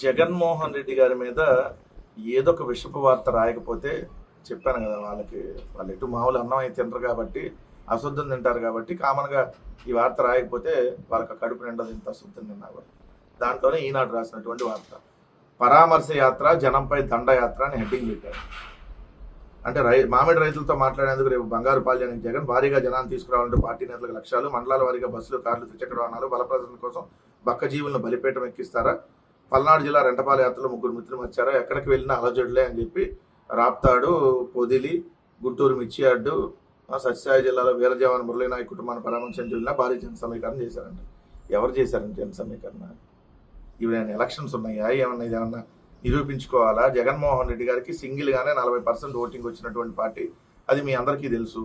జగన్మోహన్ రెడ్డి గారి మీద ఏదో ఒక విషపు వార్త రాయకపోతే చెప్పాను కదా వాళ్ళు ఎటు మామూలు అన్నం అయితే తింటారు కాబట్టి అశుద్ధం తింటారు కాబట్టి కామన్గా ఈ వార్త రాయకపోతే వాళ్ళకి కడుపు నిండదు ఇంత అశుద్ధం తిన్నా కూడా. దాంట్లోనే ఈనాడు రాసినటువంటి వార్త పరామర్శ యాత్ర జనంపై దండయాత్ర అని హెడ్డింగ్ పెట్టారు. అంటే మామిడి రైతులతో మాట్లాడేందుకు రేపు బంగారు పాల్యానికి జగన్ భారీగా జనాన్ని తీసుకురావాలంటే పార్టీ నేతలకు లక్ష్యాలు, మండలాల వారీగా బస్సులు, కార్లు, ద్విచక్ర వాహనాలు బలప్రదర్శన కోసం బక్కజీవులను బలిపేటం ఎక్కిస్తారా, పల్నాడు జిల్లా రెంటపాల యాత్రలో 3 మిత్రులు వచ్చారా, ఎక్కడికి వెళ్ళినా అలజడులే అని చెప్పి రాప్తాడు, పొదిలి, గుంటూరు మిర్చియార్డు, సత్యసాయి జిల్లాలో వీరజవాన్ మురళీనాయక్ కుటుంబాన్ని పరామర్శించి వెళ్ళినా భారీ జన సమీకరణ చేశారంట. ఎవరు చేశారంట జన సమీకరణ? ఇవి ఎలక్షన్స్ ఉన్నాయా? ఏమన్నా నిరూపించుకోవాలా? జగన్మోహన్ రెడ్డి గారికి సింగిల్గానే 40% ఓటింగ్ వచ్చినటువంటి పార్టీ అది మీ అందరికీ తెలుసు.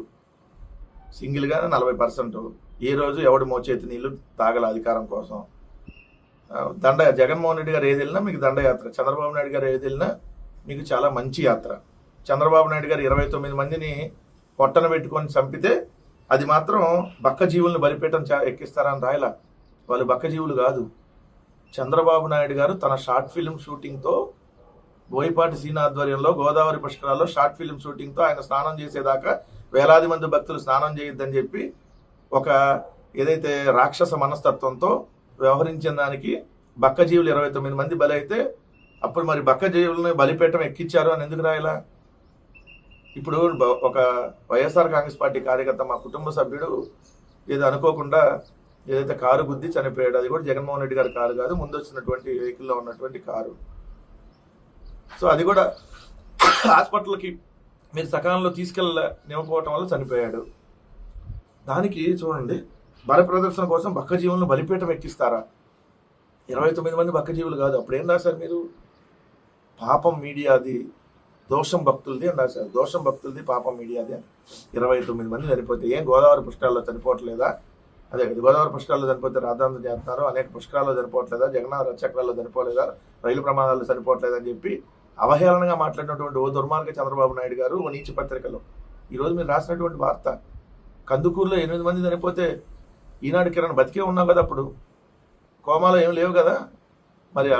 సింగిల్గానే 40%. ఏ రోజు ఎవడు మోచేతి నీళ్లు తాగల అధికారం కోసం. జగన్మోహన్ రెడ్డి గారు ఏది వెళ్ళినా మీకు దండయాత్ర, చంద్రబాబు నాయుడు గారు ఏది వెళ్ళినా మీకు చాలా మంచి యాత్ర. చంద్రబాబు నాయుడు గారు 29 మందిని పొట్టన పెట్టుకొని చంపితే అది మాత్రం బక్క జీవులను బలిపేటం ఎక్కిస్తారని రాయలా. వాళ్ళు బక్క జీవులు కాదు. చంద్రబాబు నాయుడు గారు తన షార్ట్ ఫిల్మ్ షూటింగ్తో బోయపాటి సీన ఆధ్వర్యంలో గోదావరి పుష్కరాల్లో షార్ట్ ఫిల్మ్ షూటింగ్తో ఆయన స్నానం చేసేదాకా వేలాది మంది భక్తులు స్నానం చేయొద్దని చెప్పి ఒక ఏదైతే రాక్షస మనస్తత్వంతో వ్యవహరించిన దానికి బక్కజీవులు 29 మంది బలి అయితే అప్పుడు మరి బక్కజీవులను బలిపేటం ఎక్కించారు అని ఎందుకు రాయలా? ఇప్పుడు ఒక వైఎస్ఆర్ కాంగ్రెస్ పార్టీ కార్యకర్త మా కుటుంబ సభ్యుడు ఏదో అనుకోకుండా ఏదైతే కారు గుద్ది చనిపోయాడు. అది కూడా జగన్మోహన్ రెడ్డి గారి కారు కాదు, ముందు వచ్చినటువంటి వెహికల్లో ఉన్నటువంటి కారు. సో అది కూడా హాస్పిటల్కి మీరు సకాలంలో తీసుకెళ్ళనివ్వకపోవటం వల్ల చనిపోయాడు. దానికి చూడండి, బల ప్రదర్శన కోసం బక్కజీవులను బలిపీఠం ఎక్కిస్తారా? 29 మంది బక్కజీవులు కాదు. అప్పుడు ఏం రాశారు మీరు? పాపం మీడియాది, దోషం భక్తులది అని రాశారు. దోషం భక్తులది, పాపం మీడియాది అని. 29 మంది చనిపోతే ఏం గోదావరి పుష్కరాల్లో చనిపోవట్లేదా? అదే గోదావరి పుష్కరాల్లో చనిపోతే రాద్ధాంతం చేస్తున్నారు, అనేక పుష్కరాల్లో చనిపోవట్లేదా, జగన్నాథ రథచక్రాల్లో చనిపోలేదా, రైలు ప్రమాదాల్లో చనిపోవట్లేదని చెప్పి అవహేళనగా మాట్లాడినటువంటి ఓ దుర్మార్గ చంద్రబాబు నాయుడు గారు ఓ నీచి పత్రికలో ఈరోజు మీరు రాసినటువంటి వార్త. కందుకూరులో 8 మంది చనిపోతే ఈనాడు కిరణ్ బతికే ఉన్నావు కదా, అప్పుడు కోమాలో ఏం లేవు కదా. మరి ఆ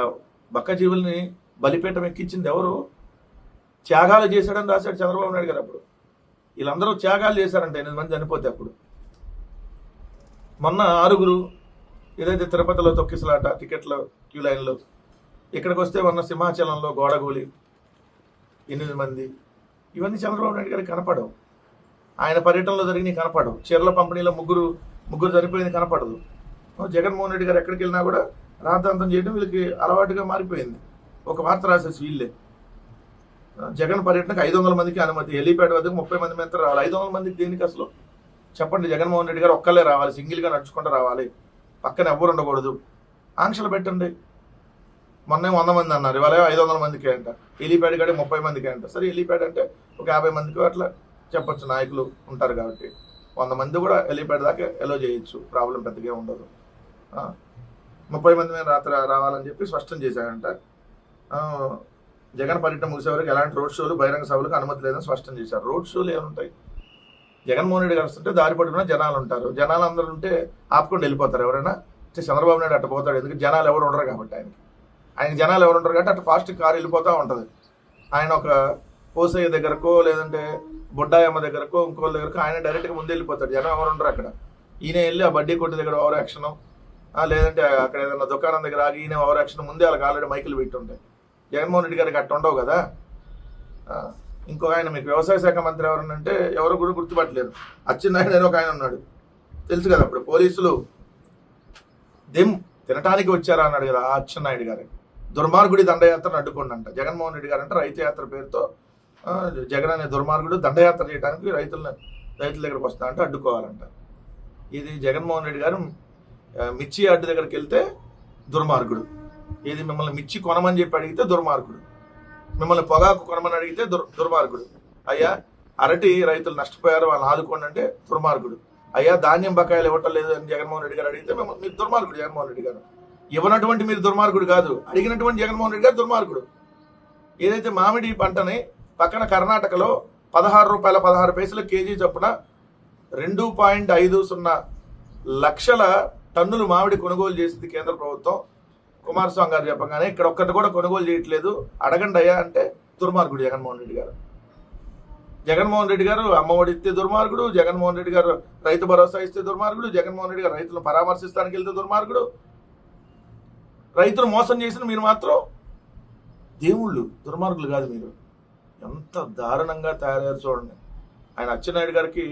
బక్కజీవుల్ని బలిపీఠం ఎక్కించింది ఎవరు? త్యాగాలు చేశాడని రాశాడు చంద్రబాబు నాయుడు గారు. అప్పుడు వీళ్ళందరూ త్యాగాలు చేశారంట 8 మంది చనిపోతే. అప్పుడు మొన్న 6 ఏదైతే తిరుపతిలో తొక్కిసలాట, టికెట్ల క్యూ లైన్లో, ఇక్కడికి వస్తే మొన్న సింహాచలంలో గోడగూలి 8 మంది. ఇవన్నీ చంద్రబాబు నాయుడు గారికి కనపడవు. ఆయన పర్యటనలో జరిగినవి కనపడవు. చీరల పంపిణీలో ముగ్గురు చనిపోయింది కనపడదు. జగన్మోహన్ రెడ్డి గారు ఎక్కడికి వెళ్ళినా కూడా రాద్ధాంతం చేయడం వీళ్ళకి అలవాటుగా మారిపోయింది. ఒక వార్త రాసేసి వీళ్ళే జగన్ పర్యటనకు 500 మందికి అనుమతి, హెలీప్యాడ్ వద్దకు 30 మంది మీద రావాలి. 500 మందికి దేనికి అసలు చెప్పండి? జగన్మోహన్ రెడ్డి గారు ఒక్కళ్ళే రావాలి, సింగిల్గా నడుచుకుంటూ రావాలి, పక్కన ఎవ్వరు ఉండకూడదు. ఆంక్షలు పెట్టండి. మొన్న 100 మంది అన్నారు, ఇవాళ 500 మందికి అంట. హెలీప్యాడ్ కాడే 30 మందికి అంట. సరే హెలీప్యాడ్ అంటే ఒక 50 మందికి అట్లా చెప్పచ్చు, నాయకులు ఉంటారు కాబట్టి. 100 మంది కూడా హెలీప్యాడ్ దాకా ఎలో చేయొచ్చు, ప్రాబ్లం పెద్దగా ఉండదు. 30 మంది మీద రాత్రి రావాలని చెప్పి స్పష్టం చేశాడంట. జగన్ పర్యటన ముగిసే వరకు ఎలాంటి రోడ్ షోలు, బహిరంగ సభలకు అనుమతి లేదని స్పష్టం చేశారు. రోడ్ షోలు ఏముంటాయి? జగన్మోహన్ రెడ్డి గారు వస్తుంటే దారి పట్టుకున్న జనాలు ఉంటారు. జనాలు అందరూ ఉంటే ఆపుకొని వెళ్ళిపోతారు ఎవరైనా. చంద్రబాబు నాయుడు అట్ట పోతాడు, ఎందుకంటే జనాలు ఎవరు ఉండరు కాబట్టి. ఆయన జనాలు ఎవరు ఉండరు కాబట్టి అటు ఫాస్ట్ కారు వెళ్ళిపోతూ ఉంటుంది. ఆయన ఒక పోసయ్య దగ్గరకో లేదంటే బుడ్డాయమ్మ దగ్గరకో ఇంకోళ్ళ దగ్గరకో ఆయన డైరెక్ట్గా ముందు వెళ్ళిపోతాడు. జనం ఎవరు ఉండరు అక్కడ. ఈయన వెళ్ళి ఆ బడ్డీ కొట్టు దగ్గర ఓవర్ యాక్షన్, లేదంటే అక్కడ ఏదైనా దుకాణం దగ్గర ఆగి ఈయన ఓవర్ యాక్షన్, ముందే వాళ్ళకి ఆల్రెడీ మైకులు పెట్టి ఉంటాయి. జగన్మోహన్ రెడ్డి గారికి అట్ట ఉండవు కదా. ఇంకో ఆయన మీకు వ్యవసాయ శాఖ మంత్రి ఎవరనంటే ఎవరు కూడా గుర్తుపట్టలేరు. అచ్చెన్నాయుడు అని ఒక ఆయన ఉన్నాడు, తెలుసు కదా. అప్పుడు పోలీసులు తినటానికి వచ్చారా అన్నాడు కదా ఆ అచ్చెన్నాయుడు గారు. దుర్మార్గుడి దండయాత్రను అడ్డుకోండి. జగన్మోహన్ రెడ్డి గారు అంటే రైతు యాత్ర పేరుతో జగన్ అనే దుర్మార్గుడు దండయాత్ర చేయడానికి రైతుల దగ్గరకు వస్తా అంటే అడ్డుకోవాలంట. ఇది జగన్మోహన్ రెడ్డి గారు మిర్చి యార్డు దగ్గరికి వెళ్తే దుర్మార్గుడు. ఇది మిమ్మల్ని మిర్చి కొనమని చెప్పి అడిగితే దుర్మార్గుడు. మిమ్మల్ని పొగాకు కొనమని అడిగితే దుర్మార్గుడు. అయ్యా అరటి రైతులు నష్టపోయారు, వాళ్ళని ఆదుకోండి అంటే దుర్మార్గుడు. అయ్యా ధాన్యం బకాయిలు ఇవ్వటం లేదు అని జగన్మోహన్ రెడ్డి గారు అడిగితే మీరు దుర్మార్గుడు. జగన్మోహన్ రెడ్డి గారు ఇవ్వనటువంటి మీరు దుర్మార్గుడు కాదు, అడిగినటువంటి జగన్మోహన్ రెడ్డి గారు దుర్మార్గుడు. ఏదైతే మామిడి పంటని పక్కన కర్ణాటకలో 16 రూపాయల 16 పైసల కేజీ చొప్పున 2.50 లక్షల టన్నులు మామిడి కొనుగోలు చేసింది కేంద్ర ప్రభుత్వం. కుమారస్వామి గారు చెప్పగానే ఇక్కడ ఒక్కటి కూడా కొనుగోలు చేయట్లేదు, అడగండి అయ్యా అంటే దుర్మార్గుడు జగన్మోహన్ రెడ్డి గారు. జగన్మోహన్ రెడ్డి గారు అమ్మఒడి ఇస్తే దుర్మార్గుడు, జగన్మోహన్ రెడ్డి గారు రైతు భరోసా ఇస్తే దుర్మార్గుడు, జగన్మోహన్ రెడ్డి గారు రైతులను పరామర్శిస్తానికి వెళ్తే దుర్మార్గుడు. రైతులు మోసం చేసిన మీరు మాత్రం దేవుళ్ళు, దుర్మార్గులు కాదు మీరు. ఎంత దారుణంగా తయారయ్యారు చూడండి. ఆయన అచ్చెన్నాయుడు గారికి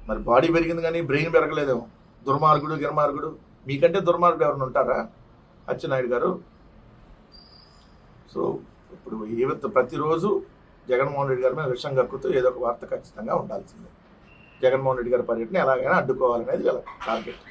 మరి బాడీ పెరిగింది కానీ బ్రెయిన్ పెరగలేదేమో. దుర్మార్గుడు గిర్మార్గుడు, మీకంటే దుర్మార్గుడు ఎవరైనా ఉంటారా అచ్చెన్నాయుడు గారు? సో ఇప్పుడు ప్రతిరోజు జగన్మోహన్ రెడ్డి గారి మీద విషం కక్కుతూ ఏదో ఒక వార్త ఖచ్చితంగా ఉండాల్సిందే. జగన్మోహన్ రెడ్డి గారి పర్యటన ఎలాగైనా అడ్డుకోవాలనేది వీళ్ళ టార్గెట్.